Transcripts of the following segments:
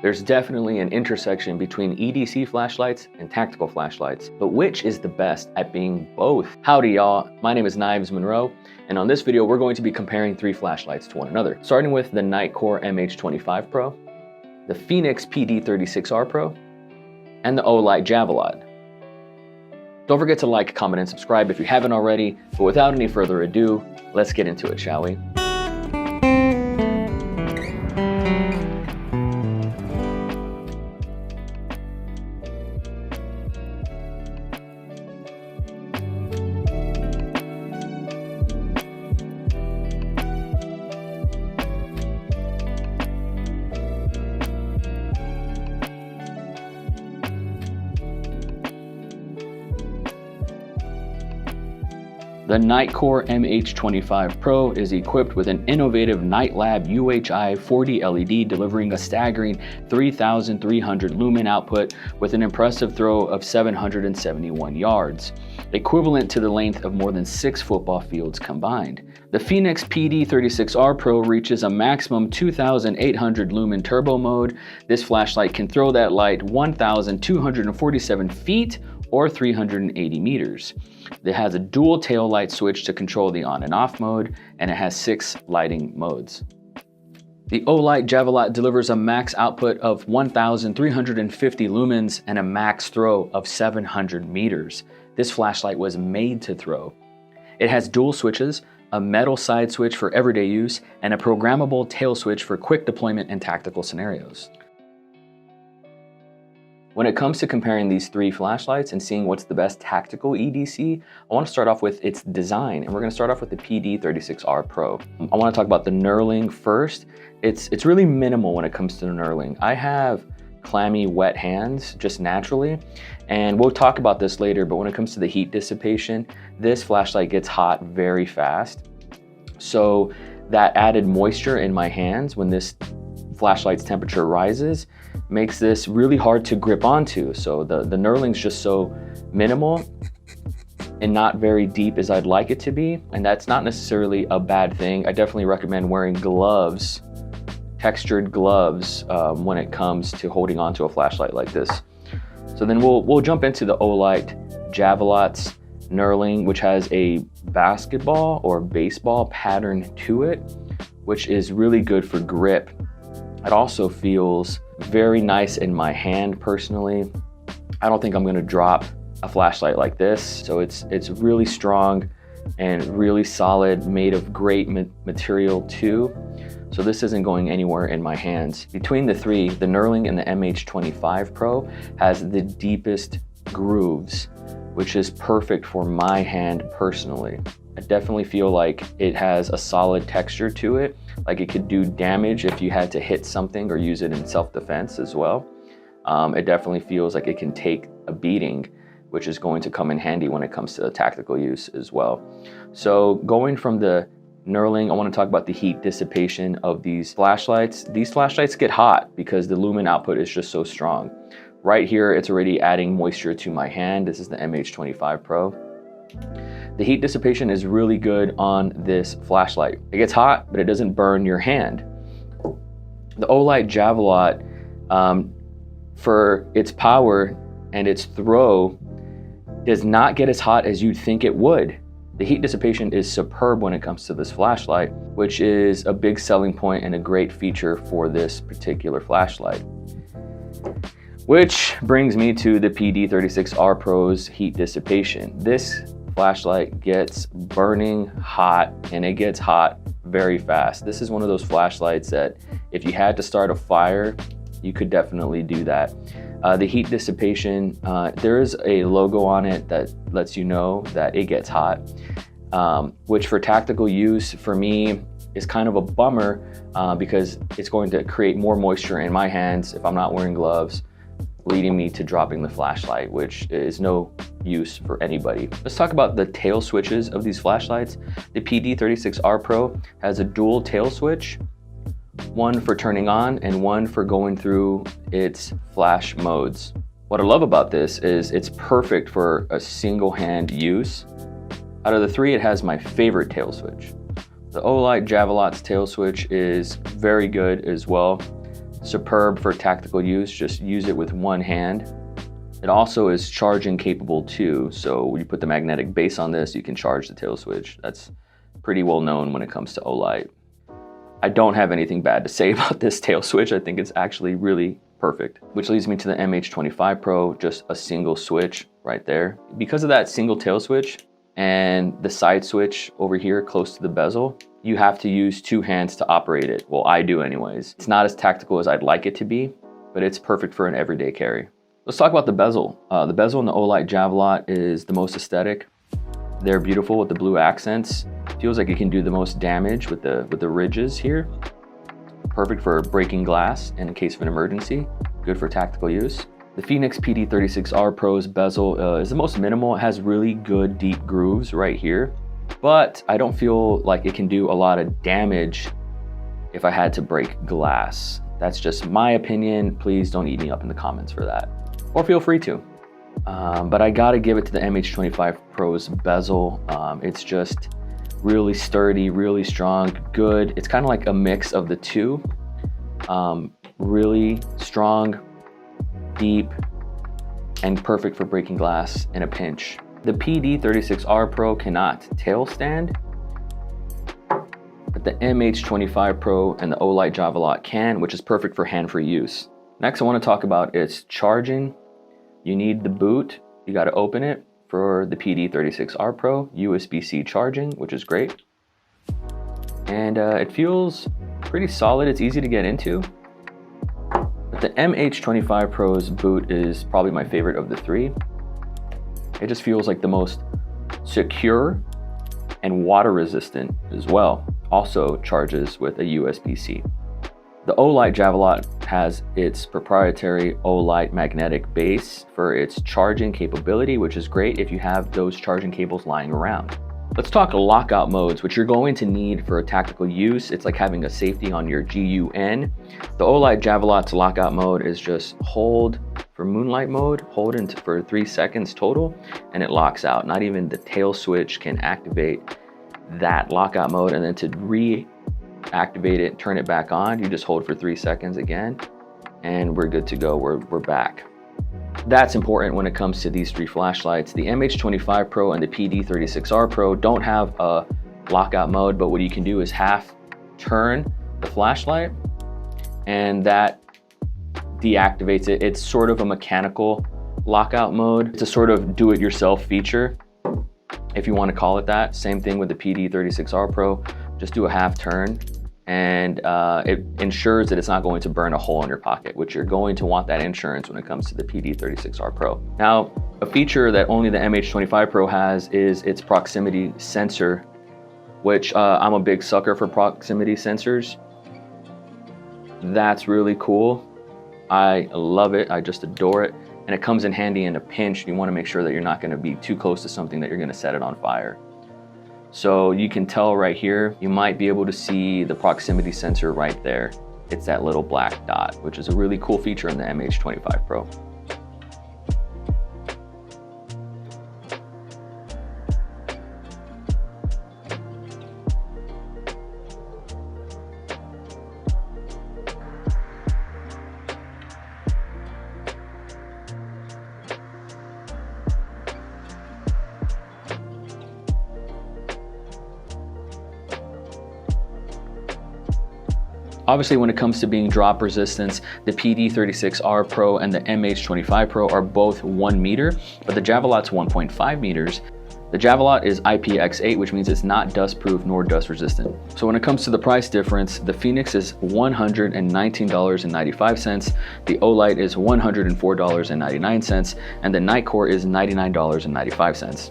There's definitely an intersection between EDC flashlights and tactical flashlights, but which is the best at being both? Howdy y'all, my name is Knives Monroe, and on this video we're going to be comparing three flashlights to one another, starting with the Nitecore MH25 Pro, the Fenix PD36R Pro, and the Olight JAVELOT. Don't forget to like, comment, and subscribe if you haven't already, but without any further ado, let's get into it, shall we? The Nitecore MH25 Pro is equipped with an innovative NiteLab UHI 40 LED delivering a staggering 3,300 lumen output with an impressive throw of 771 yards, equivalent to the length of more than 6 football fields combined. The Fenix PD36R Pro reaches a maximum 2,800 lumen turbo mode. This flashlight can throw that light 1,247 feet or 380 meters. It has a dual tail light switch to control the on and off mode, and it has 6 lighting modes. The Olight JAVELOT delivers a max output of 1,350 lumens and a max throw of 700 meters. This flashlight was made to throw. It has dual switches, a metal side switch for everyday use, and a programmable tail switch for quick deployment and tactical scenarios. When it comes to comparing these three flashlights and seeing what's the best tactical EDC, I want to start off with its design, and we're going to start off with the PD36R Pro. I want to talk about the knurling first. It's really minimal when it comes to the knurling. I have clammy, wet hands just naturally, and we'll talk about this later, but when it comes to the heat dissipation, this flashlight gets hot very fast. So that added moisture in my hands when this flashlight's temperature rises makes this really hard to grip onto. So the knurling's just so minimal and not very deep as I'd like it to be. And that's not necessarily a bad thing. I definitely recommend wearing gloves, textured gloves, when it comes to holding onto a flashlight like this. So then we'll jump into the Olight JAVELOT's knurling, which has a basketball or baseball pattern to it, which is really good for grip. It also feels very nice in my hand personally. I don't think I'm gonna drop a flashlight like this. So it's really strong and really solid, made of great material too. So this isn't going anywhere in my hands. Between the three, the knurling and the MH25 Pro has the deepest grooves, which is perfect for my hand personally. I definitely feel like it has a solid texture to it, like it could do damage if you had to hit something or use it in self-defense as well. It definitely feels like it can take a beating, which is going to come in handy when it comes to the tactical use as well. So going from the knurling, I want to talk about the heat dissipation of these flashlights. These flashlights get hot because the lumen output is just so strong. Right here, it's already adding moisture to my hand. This is the MH25 Pro. The heat dissipation is really good on this flashlight. It gets hot, but it doesn't burn your hand. The Olight JAVELOT, for its power and its throw, does not get as hot as you'd think it would. The heat dissipation is superb when it comes to this flashlight, which is a big selling point and a great feature for this particular flashlight. Which brings me to the PD36R Pro's heat dissipation. This flashlight gets burning hot, and it gets hot very fast. This is one of those flashlights that if you had to start a fire, you could definitely do that. The heat dissipation, there is a logo on it that lets you know that it gets hot, which for tactical use for me is kind of a bummer because it's going to create more moisture in my hands if I'm not wearing gloves, leading me to dropping the flashlight, which is no use for anybody. Let's talk about the tail switches of these flashlights. The PD36R Pro has a dual tail switch, one for turning on and one for going through its flash modes. What I love about this is it's perfect for a single hand use. Out of the three, it has my favorite tail switch. The Olight JAVELOT's tail switch is very good as well. superb for tactical use. Just use it with one hand. It also is charging capable too. So when you put the magnetic base on this, you can charge the tail switch. That's pretty well known when it comes to Olight. I don't have anything bad to say about this tail switch. I think it's actually really perfect. Which leads me to the MH25 Pro, just a single switch right there. Because of that single tail switch and the side switch over here close to the bezel, you have to use two hands to operate it. Well, I do anyways. It's not as tactical as I'd like it to be, but it's perfect for an everyday carry. Let's talk about the bezel. The bezel in the Olight JAVELOT is the most aesthetic. They're beautiful with the blue accents. Feels like it can do the most damage with the ridges here. Perfect for breaking glass in case of an emergency. Good for tactical use. The Fenix PD36R Pro's bezel is the most minimal. It has really good deep grooves right here, but I don't feel like it can do a lot of damage if I had to break glass. That's just my opinion. Please don't eat me up in the comments for that, or feel free to. But I gotta give it to the MH25 Pro's bezel. It's just really sturdy, really strong, good. It's kind of like a mix of the two. Really strong, deep, and perfect for breaking glass in a pinch. The PD36R Pro cannot tail stand, but the MH25 Pro and the Olight JAVELOT can, which is perfect for hand-free use. Next, I want to talk about its charging. You need the boot. You got to open it. For the PD36R Pro, USB-C charging, which is great. And it feels pretty solid. It's easy to get into. But the MH25 Pro's boot is probably my favorite of the three. It just feels like the most secure and water resistant as well. Also charges with a USB-C. The Olight JAVELOT has its proprietary Olight magnetic base for its charging capability, which is great if you have those charging cables lying around. Let's talk lockout modes, which you're going to need for tactical use. It's like having a safety on your GUN. The Olight JAVELOT's lockout mode is just hold for moonlight mode, hold it for 3 seconds total, and it locks out. Not even the tail switch can activate that lockout mode, and then to reactivate it, turn it back on, you just hold for 3 seconds again, and we're good to go. We're back. That's important when it comes to these three flashlights. The MH25 Pro and the PD36R Pro don't have a lockout mode, but what you can do is half turn the flashlight and that deactivates it. It's sort of a mechanical lockout mode. It's a sort of do-it-yourself feature, if you want to call it that. Same thing with the PD36R Pro. Just do a half turn, and it ensures that it's not going to burn a hole in your pocket, which you're going to want that insurance when it comes to the PD36R Pro. Now, a feature that only the MH25 Pro has is its proximity sensor, which I'm a big sucker for proximity sensors. That's really cool. I love it. I just adore it. And it comes in handy in a pinch. You want to make sure that you're not going to be too close to something that you're going to set it on fire. So you can tell right here, you might be able to see the proximity sensor right there. It's that little black dot, which is a really cool feature in the MH25 Pro. Obviously, when it comes to being drop resistance, the PD36R Pro and the MH25 Pro are both 1 meter, but the JAVELOT's 1.5 meters. The JAVELOT is IPX8, which means it's not dust proof nor dust resistant. So when it comes to the price difference, the Fenix is $119.95, the Olight is $104.99, and the Nitecore is $99.95.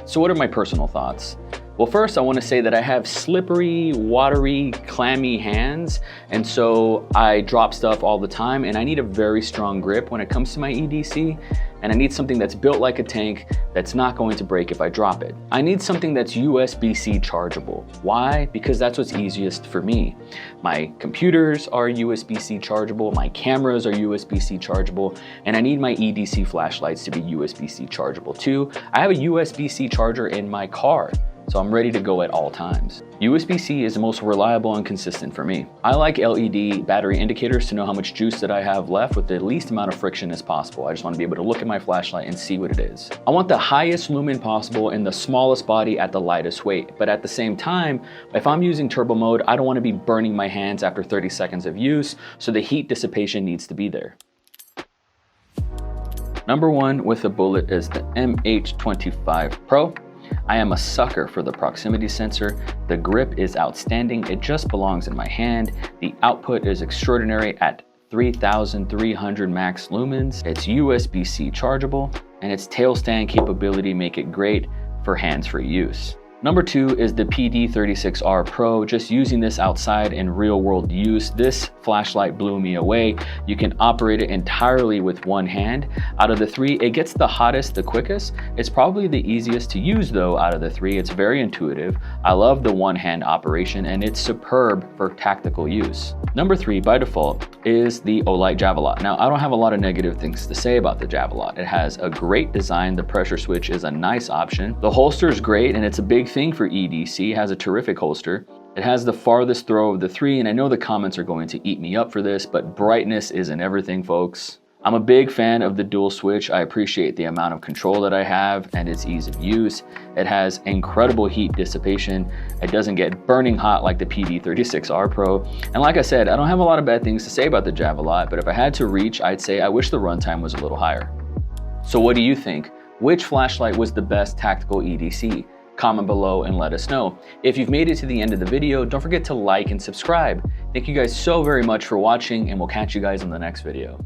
So what are my personal thoughts? Well, first I want to say that I have slippery, watery, clammy hands, and so I drop stuff all the time, and I need a very strong grip when it comes to my EDC, and I need something that's built like a tank that's not going to break if I drop it. I need something that's USB-C chargeable. Why? Because that's what's easiest for me. My computers are USB-C chargeable, my cameras are USB-C chargeable, and I need my EDC flashlights to be USB-C chargeable too. I have a USB-C charger in my car. so I'm ready to go at all times. USB-C is the most reliable and consistent for me. I like LED battery indicators to know how much juice that I have left with the least amount of friction as possible. I just want to be able to look at my flashlight and see what it is. I want the highest lumen possible in the smallest body at the lightest weight, but at the same time, if I'm using turbo mode, I don't want to be burning my hands after 30 seconds of use, so the heat dissipation needs to be there. Number one with a bullet is the MH25 Pro. I am a sucker for the proximity sensor. The grip is outstanding. It just belongs in my hand. The output is extraordinary at 3,300 max lumens. It's USB-C chargeable, and its tail stand capability make it great for hands-free use. Number two is the PD36R Pro. Just using this outside in real world use, this flashlight blew me away. You can operate it entirely with one hand. Out of the three, it gets the hottest the quickest. It's probably the easiest to use though out of the three. It's very intuitive. I love the one hand operation, and it's superb for tactical use. Number three by default is the Olight JAVELOT. Now, I don't have a lot of negative things to say about the JAVELOT. It has a great design. The pressure switch is a nice option. The holster is great, and it's a big thing for EDC. It has a terrific holster. It has the farthest throw of the three, and I know the comments are going to eat me up for this, but brightness isn't everything, folks. I'm a big fan of the dual switch. I appreciate the amount of control that I have and its ease of use. It has incredible heat dissipation. It doesn't get burning hot like the PD36R Pro. And like I said, I don't have a lot of bad things to say about the JAVELOT, but if I had to reach, I'd say I wish the runtime was a little higher. So what do you think? Which flashlight was the best tactical EDC? Comment below and let us know. If you've made it to the end of the video, don't forget to like and subscribe. Thank you guys so very much for watching, and we'll catch you guys in the next video.